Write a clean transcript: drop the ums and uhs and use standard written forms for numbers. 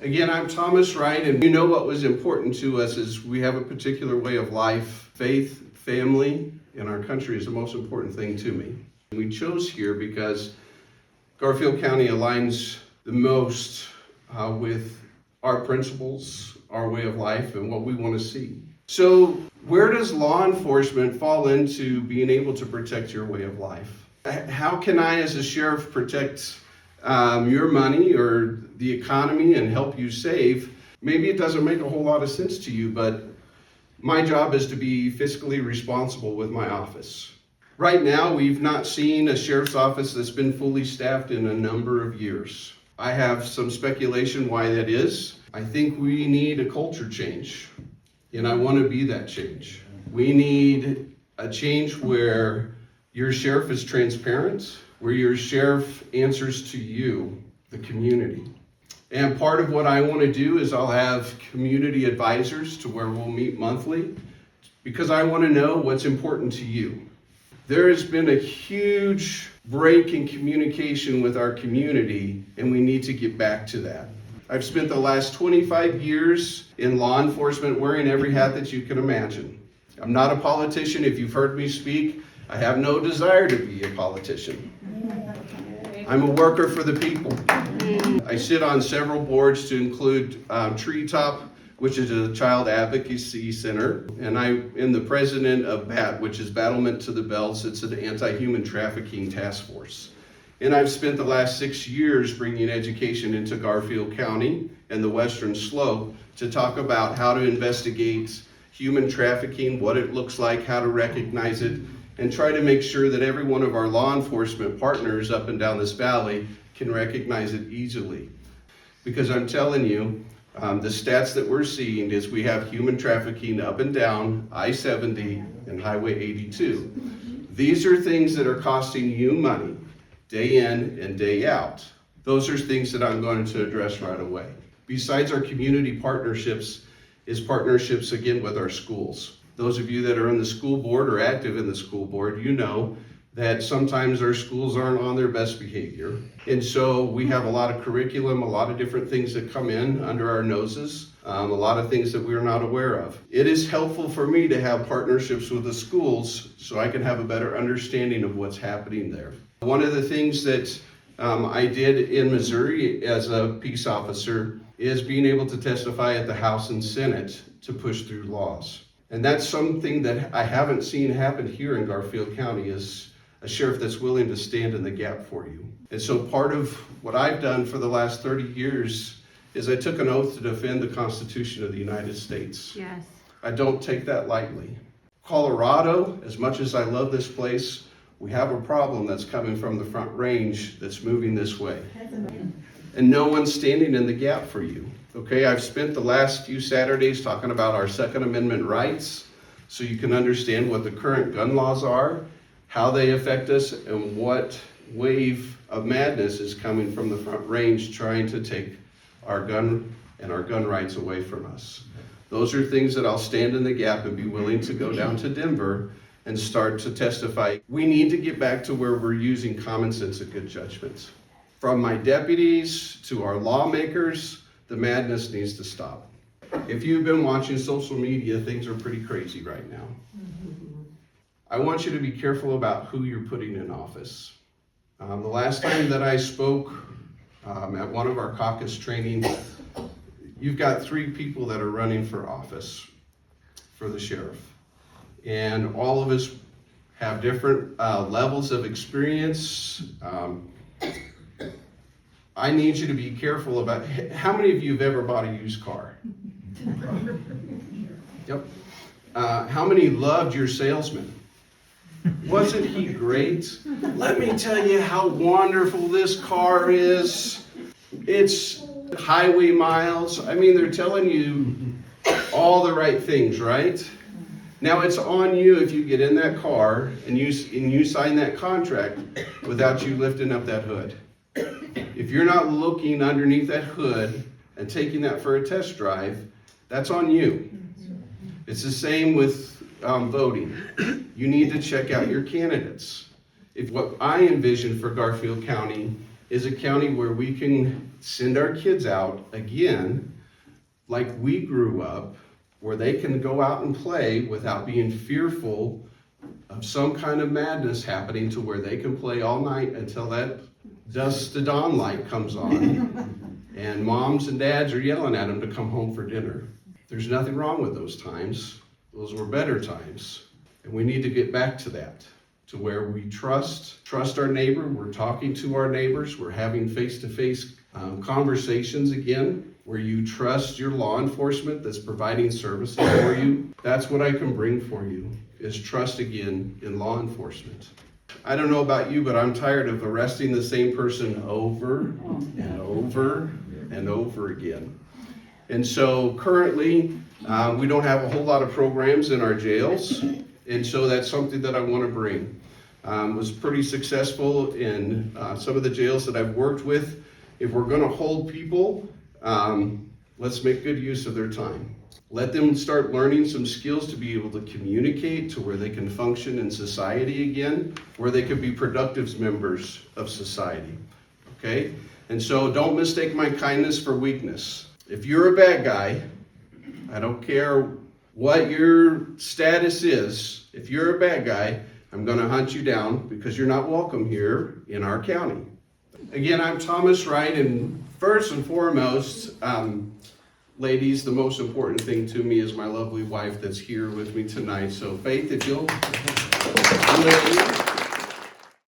Again, I'm Thomas Wright, and you know what was important to us is we have a particular way of life. Faith, family, and our country is the most important thing to me. We chose here because Garfield County aligns the most with our principles, our way of life, and what we want to see. So where does law enforcement fall into being able to protect your way of life? How can I, as a sheriff, protect your money or the economy and help you save? Maybe it doesn't make a whole lot of sense to you, but my job is to be fiscally responsible with my office. Right now, we've not seen a sheriff's office that's been fully staffed in a number of years. I have some speculation why that is. I think we need a culture change, and I want to be that change. We need a change where your sheriff is transparent, where your sheriff answers to you, the community. And part of what I want to do is I'll have community advisors to where we'll meet monthly, because I want to know what's important to you. There has been a huge break in communication with our community, and we need to get back to that. I've spent the last 25 years in law enforcement wearing every hat that you can imagine. I'm not a politician. If you've heard me speak, I have no desire to be a politician. I'm a worker for the people. I sit on several boards to include Treetop, which is a child advocacy center, and I am the president of BAT, which is Battlement to the Bells. It's an anti-human trafficking task force. And I've spent the last 6 years bringing education into Garfield County and the Western Slope to talk about how to investigate human trafficking, what it looks like, how to recognize it, and try to make sure that every one of our law enforcement partners up and down this valley can recognize it easily. Because I'm telling you, the stats that we're seeing is we have human trafficking up and down I-70 and Highway 82. These are things that are costing you money, day in and day out. Those are things that I'm going to address right away. Besides our community partnerships, is partnerships again with our schools. Those of you that are in the school board or active in the school board, you know that sometimes our schools aren't on their best behavior. And so we have a lot of curriculum, a lot of different things that come in under our noses, a lot of things that we're not aware of. It is helpful for me to have partnerships with the schools so I can have a better understanding of what's happening there. One of the things that I did in Missouri as a peace officer is being able to testify at the House and Senate to push through laws. And that's something that I haven't seen happen here in Garfield County, is a sheriff that's willing to stand in the gap for you. And so part of what I've done for the last 30 years is I took an oath to defend the Constitution of the United States. Yes. I don't take that lightly. Colorado, as much as I love this place, we have a problem that's coming from the Front Range that's moving this way. And no one's standing in the gap for you. Okay, I've spent the last few Saturdays talking about our Second Amendment rights so you can understand what the current gun laws are, how they affect us, and what wave of madness is coming from the Front Range trying to take our gun and our gun rights away from us. Those are things that I'll stand in the gap and be willing to go down to Denver and start to testify. We need to get back to where we're using common sense and good judgment. From my deputies to our lawmakers, the madness needs to stop. If you've been watching social media, things are pretty crazy right now. I want you to be careful about who you're putting in office. The last time that I spoke at one of our caucus trainings, you've got 3 people that are running for office for the sheriff. And all of us have different levels of experience. I need you to be careful about, how many of you have ever bought a used car? Yep. How many loved your salesman? Wasn't he great? Let me tell you how wonderful this car is. It's highway miles. I mean, they're telling you all the right things, right? Now it's on you if you get in that car and you sign that contract without you lifting up that hood. If you're not looking underneath that hood and taking that for a test drive, that's on you. It's the same with voting. You need to check out your candidates. If what I envision for Garfield County is a county where we can send our kids out again, like we grew up, where they can go out and play without being fearful of some kind of madness happening, to where they can play all night until that dusk to dawn light comes on and moms and dads are yelling at them to come home for dinner. There's nothing wrong with those times. Those were better times. And we need to get back to that, to where we trust our neighbor. We're talking to our neighbors. We're having face-to-face conversations again, where you trust your law enforcement that's providing services for you. That's what I can bring for you, is trust again in law enforcement. I don't know about you, but I'm tired of arresting the same person over and over and over again. And so currently, we don't have a whole lot of programs in our jails, and so that's something that I want to bring. Was pretty successful in some of the jails that I've worked with. If we're going to hold people, let's make good use of their time. Let them start learning some skills to be able to communicate, to where they can function in society again, where they could be productive members of society. Okay? And so don't mistake my kindness for weakness. If you're a bad guy, I don't care what your status is, if you're a bad guy, I'm going to hunt you down, because you're not welcome here in our county. Again, I'm Thomas Wright, and first and foremost, ladies, the most important thing to me is my lovely wife that's here with me tonight. So Faith, if you'll